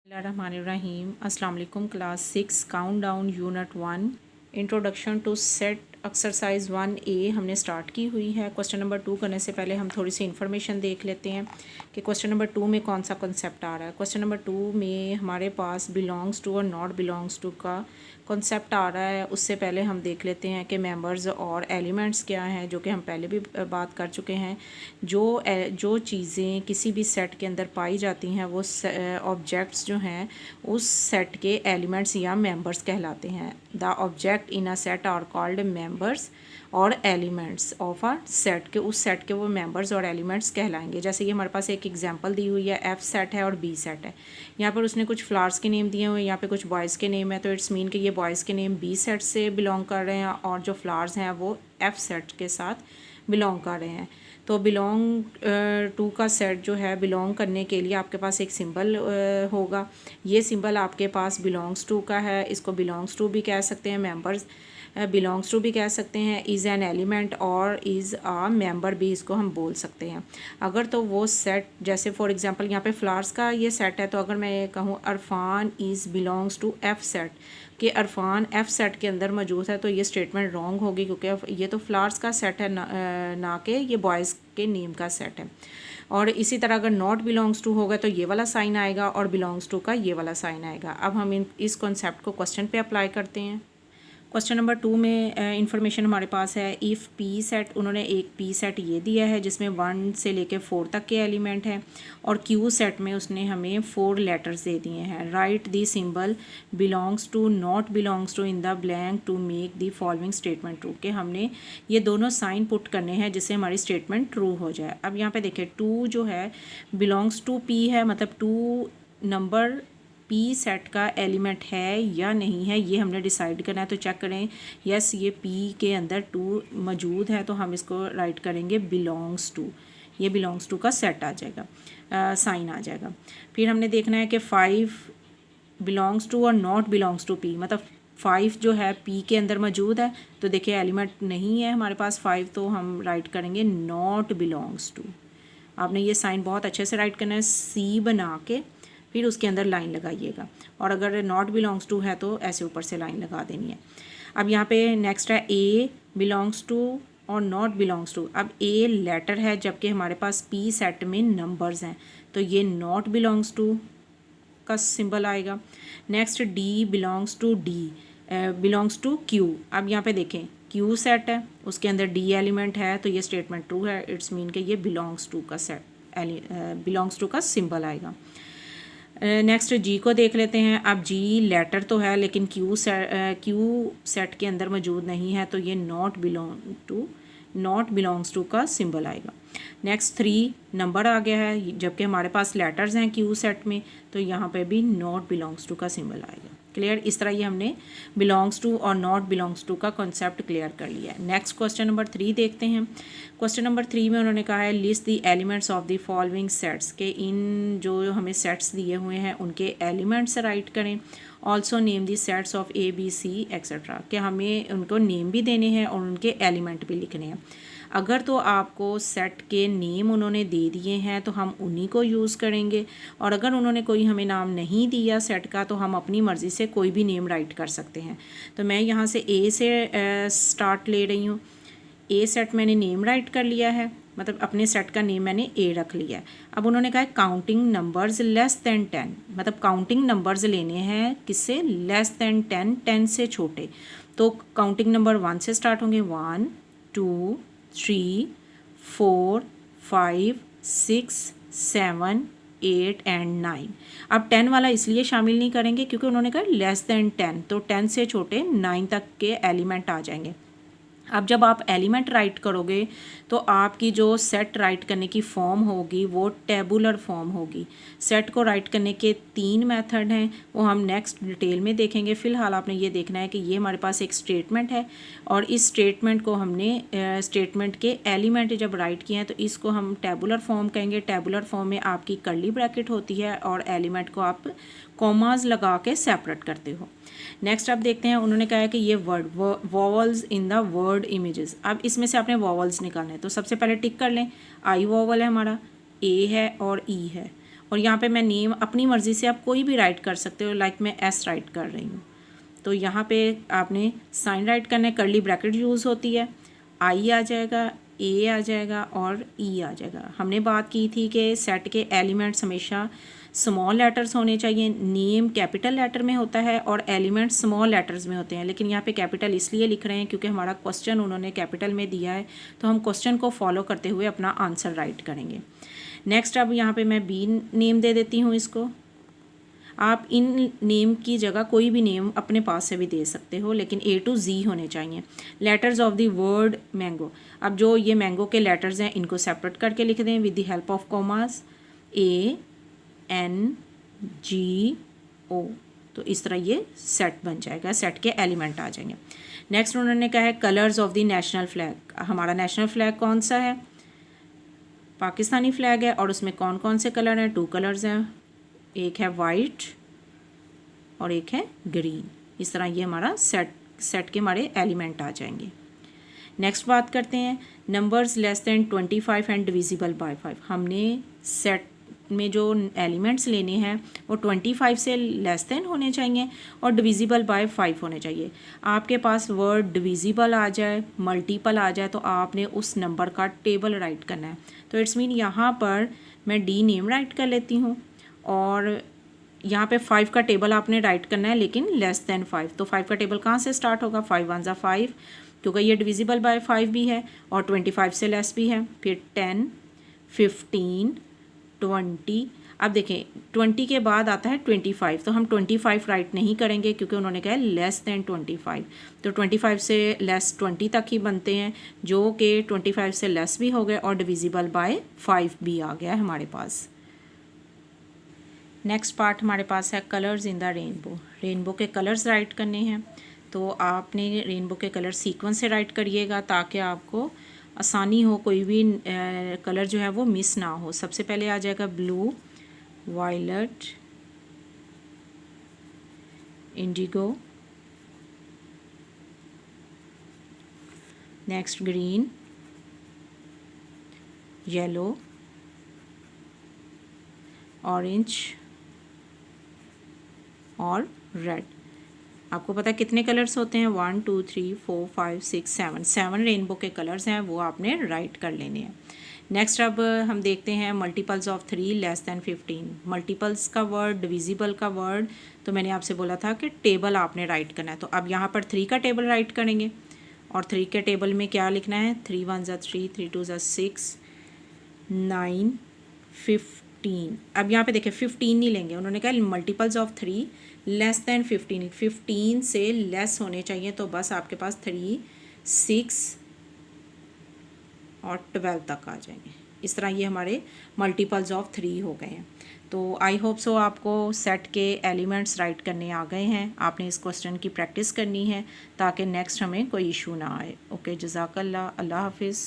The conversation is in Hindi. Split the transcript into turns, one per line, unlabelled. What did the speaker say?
Bismillahirrahmanirrahim. Assalamu alaikum class 6 countdown unit 1 introduction to set exercise 1A हमने स्टार्ट की हुई है। क्वेश्चन नंबर 2 करने से पहले हम थोड़ी सी इन्फॉर्मेशन देख लेते हैं कि क्वेश्चन नंबर 2 में कौन सा कॉन्सेप्ट आ रहा है। क्वेश्चन नंबर 2 में हमारे पास बिलोंग्स टू और नॉट बिलोंग्स टू का कॉन्सेप्ट आ रहा है। उससे पहले हम देख लेते हैं कि मेंबर्स और एलिमेंट्स क्या हैं, जो कि हम पहले भी बात कर चुके हैं। जो चीज़ें किसी भी सेट के अंदर पाई जाती हैं वो ऑब्जेक्ट्स जो हैं उस सेट के एलिमेंट्स या मेंबर्स कहलाते हैं। The object in a set are called members और एलिमेंट्स ऑफ अ सेट के उस सेट के वो मेंबर्स और एलिमेंट्स कहलाएंगे। जैसे ये हमारे पास एक एग्जांपल दी हुई है, एफ सेट है और बी सेट है। यहाँ पर उसने कुछ फ्लावर्स के नेम दिए हुए हैं, यहाँ पे कुछ बॉयज़ के नेम है, तो इट्स मीन कि ये बॉयज़ के नेम बी सेट से बिलोंग कर रहे हैं और जो फ्लावर्स हैं वो एफ सेट के साथ बिलोंग कर रहे हैं। तो बिलोंग टू का सेट जो है बिलोंग करने के लिए आपके पास एक सिंबल होगा। ये सिंबल आपके पास बिलोंग्स टू का है, इसको बिलोंग्स टू भी कह सकते हैं, मेंबर्स बिलोंग्स टू भी कह सकते हैं, इज़ एन एलिमेंट और इज़ आ मेंबर भी इसको हम बोल सकते हैं। अगर तो वो सेट, जैसे फॉर एग्जांपल यहाँ पे फ्लावर्स का ये सेट है, तो अगर मैं ये कहूँ Arfan is belongs to F set कि अरफान एफ सेट के अंदर मौजूद है, तो ये स्टेटमेंट रॉन्ग होगी क्योंकि ये तो फ्लावर्स का सेट है ना कि ये बॉयज़ के नेम का सेट है। और इसी तरह अगर नॉट बिलोंग्स टू होगा तो ये वाला साइन आएगा और बिलोंग्स टू का ये वाला साइन आएगा। अब हम इस कॉन्सेप्ट को क्वेश्चन पे अप्लाई करते हैं। क्वेश्चन नंबर 2 में इंफॉर्मेशन हमारे पास है, इफ़ पी सेट, उन्होंने एक पी सेट ये दिया है जिसमें 1 से लेके 4 तक के एलिमेंट हैं और क्यू सेट में उसने हमें 4 लेटर्स दे दिए हैं। Write the symbol belongs to not belongs to in the blank to make the following statement true, कि हमने ये दोनों साइन पुट करने हैं जिससे हमारी स्टेटमेंट ट्रू हो जाए। अब यहाँ पे देखें, 2 जो है बिलोंग्स टू पी है, मतलब 2 नंबर पी सेट का एलिमेंट है या नहीं है, ये हमने डिसाइड करना है। तो चेक करें, यस ये पी के अंदर 2 मौजूद है, तो हम इसको राइट करेंगे बिलोंग्स टू, ये बिलोंग्स टू का सेट आ जाएगा, साइन आ जाएगा। फिर हमने देखना है कि 5 बिलोंग्स टू और नॉट बिलोंग्स टू पी, मतलब 5 जो है पी के अंदर मौजूद है, तो देखिए एलिमेंट नहीं है हमारे पास 5, तो हम राइट करेंगे नॉट बिलोंग्स टू। आपने ये साइन बहुत अच्छे से राइट करना है, सी बना के फिर उसके अंदर लाइन लगाइएगा, और अगर नॉट बिलोंग्स टू है तो ऐसे ऊपर से लाइन लगा देनी है। अब यहाँ पे नेक्स्ट है ए बिलोंग्स टू और नॉट बिलोंग्स टू। अब ए लेटर है जबकि हमारे पास पी सेट में नंबर्स हैं, तो ये नॉट बिलोंग्स टू का सिंबल आएगा। Next D belongs to D belongs to Q. अब यहाँ पे देखें क्यू सेट है, उसके अंदर डी एलिमेंट है, तो ये स्टेटमेंट ट्रू है। इट्स मीन कि ये बिलोंग्स टू का सेट बिलोंग्स टू का सिंबल आएगा। नेक्स्ट जी को देख लेते हैं। अब जी लेटर तो है लेकिन क्यू सेट के अंदर मौजूद नहीं है, तो ये नॉट बिलोंग्स टू का सिंबल आएगा। नेक्स्ट 3 नंबर आ गया है, जबकि हमारे पास लेटर्स हैं क्यू सेट में, तो यहाँ पे भी नॉट बिलोंग्स टू का सिंबल आएगा। क्लियर, इस तरह ये हमने बिलोंग्स टू और नॉट बिलोंग्स टू का कॉन्सेप्ट क्लियर कर लिया है। नेक्स्ट क्वेश्चन नंबर 3 देखते हैं। क्वेश्चन नंबर 3 में उन्होंने कहा है list the elements of the following sets, के इन जो हमें सेट्स दिए हुए हैं उनके एलिमेंट्स राइट करें। Also name the sets of A B C etcetera, कि हमें उनको नेम भी देने हैं और उनके एलिमेंट भी लिखने हैं। अगर तो आपको सेट के नेम उन्होंने दे दिए हैं तो हम उन्हीं को यूज़ करेंगे, और अगर उन्होंने कोई हमें नाम नहीं दिया सेट का तो हम अपनी मर्ज़ी से कोई भी नेम राइट कर सकते हैं। तो मैं यहाँ से ए से स्टार्ट ले रही हूँ। ए सेट मैंने नेम राइट कर लिया है, मतलब अपने सेट का नेम मैंने ए रख लिया है। अब उन्होंने कहा है काउंटिंग नंबर्स लेस दैन 10, मतलब काउंटिंग नंबर्स लेने हैं किससे, लेस दैन 10, 10 से छोटे। तो काउंटिंग नंबर 1 से स्टार्ट होंगे, 1 2 3 4 5 6 7 8 एंड 9। अब 10 वाला इसलिए शामिल नहीं करेंगे क्योंकि उन्होंने कहा लेस दैन 10, तो 10 से छोटे 9 तक के एलिमेंट आ जाएंगे। अब जब आप एलिमेंट राइट करोगे तो आपकी जो सेट राइट करने की फॉर्म होगी वो टेबुलर फॉर्म होगी। सेट को राइट करने के 3 मेथड हैं, वो हम नेक्स्ट डिटेल में देखेंगे। फ़िलहाल आपने ये देखना है कि ये हमारे पास एक स्टेटमेंट है और इस स्टेटमेंट को हमने स्टेटमेंट के एलिमेंट जब राइट किए हैं तो इसको हम टेबुलर फॉर्म कहेंगे। टेबुलर फॉर्म में आपकी कर्ली ब्रैकेट होती है और एलिमेंट को आप कॉमाज लगा के सेपरेट करते हो। नेक्स्ट आप देखते हैं, उन्होंने कहा है कि ये word vowels in the word images. अब इसमें से आपने वॉवल्स निकालने हैं, तो सबसे पहले टिक कर लें। आई वॉवल है हमारा, ए है और ई है, और यहाँ पे मैं नेम अपनी मर्ज़ी से आप कोई भी राइट कर सकते हो, लाइक मैं एस राइट कर रही हूँ। तो यहाँ पे आपने साइन राइट करना है, कर्ली ब्रैकेट यूज़ होती है, आई आ जाएगा, ए आ जाएगा और ई आ जाएगा। हमने बात की थी कि सेट के एलिमेंट्स हमेशा स्मॉल लेटर्स होने चाहिए, नेम कैपिटल लेटर में होता है और एलिमेंट्स स्मॉल लेटर्स में होते हैं, लेकिन यहाँ पे कैपिटल इसलिए लिख रहे हैं क्योंकि हमारा क्वेश्चन उन्होंने कैपिटल में दिया है, तो हम क्वेश्चन को फॉलो करते हुए अपना आंसर राइट करेंगे। नेक्स्ट अब यहाँ पे मैं बी नेम दे देती हूँ इसको। आप इन नेम की जगह कोई भी नेम अपने पास से भी दे सकते हो, लेकिन ए टू जी होने चाहिए। Letters of the word mango, अब जो ये मैंगो के लेटर्स हैं इनको सेपरेट करके लिख दें with the help of commas, A N G O. तो इस तरह ये सेट बन जाएगा, सेट के एलिमेंट आ जाएंगे। नेक्स्ट उन्होंने कहा है colours of the national flag. हमारा नेशनल फ्लैग कौन सा है? पाकिस्तानी फ्लैग है, और उसमें कौन कौन से कलर हैं? 2 कलर्स हैं, एक है वाइट और एक है ग्रीन। इस तरह ये हमारा सेट के हमारे एलिमेंट आ जाएंगे। नेक्स्ट बात करते हैं numbers less than 25 and divisible by 5। हमने सेट में जो एलिमेंट्स लेने हैं वो 25 से लेस दैन होने चाहिए और डिविजिबल बाय 5 होने चाहिए। आपके पास वर्ड डिविजिबल आ जाए, मल्टीपल आ जाए, तो आपने उस नंबर का टेबल राइट करना है। तो इट्स मीन यहाँ पर मैं डी नेम राइट कर लेती हूँ और यहाँ पे 5 का टेबल आपने राइट करना है, लेकिन लेस दैन 5। तो 5 का टेबल कहाँ से स्टार्ट होगा? 5 1 ज़ा 5, क्योंकि ये डिविजिबल बाय 5 भी है और 25 से लेस भी है। फिर 10, 15, 20। अब देखें 20 के बाद आता है 25, तो हम 25 राइट नहीं करेंगे क्योंकि उन्होंने कहा है लेस दैन 25। तो 25 से लेस 20 तक ही बनते हैं, जो कि 25 से लेस भी हो गए और डिविजिबल बाय 5 भी आ गया है हमारे पास। नेक्स्ट पार्ट हमारे पास है colours in the rainbow. Rainbow के कलर्स राइट करने हैं, तो आपने रेनबो के कलर सीक्वेंस से राइट करिएगा ताकि आपको आसानी हो, कोई भी कलर जो है वो मिस ना हो। सबसे पहले आ जाएगा blue, violet, indigo, next green, yellow, orange और रेड। आपको पता है कितने कलर्स होते हैं? 1 2 3 4 5 6 7 रेनबो के कलर्स हैं, वो आपने राइट कर लेने हैं। नेक्स्ट अब हम देखते हैं multiples of 3 less than 15। Multiples का वर्ड, डिविजिबल का वर्ड, तो मैंने आपसे बोला था कि टेबल आपने राइट करना है। तो अब यहाँ पर 3 का टेबल राइट करेंगे और 3 के टेबल में क्या लिखना है? 3 1 ज़ा 3, 3 2 ज़ा 6, 9, 15। अब यहाँ पे देखिए 15 नहीं लेंगे, उन्होंने कहा मल्टीपल्स ऑफ 3 लेस दैन 15। 15 से लेस होने चाहिए, तो बस आपके पास 3, 6 और 12 तक आ जाएंगे। इस तरह ये हमारे मल्टीपल्स ऑफ 3 हो गए हैं। तो आई होप सो आपको सेट के एलिमेंट्स राइट करने आ गए हैं। आपने इस क्वेश्चन की प्रैक्टिस करनी है ताकि नेक्स्ट हमें कोई इशू ना आए। ओके, जज़ाकल्लाह, अल्लाह हाफिज़।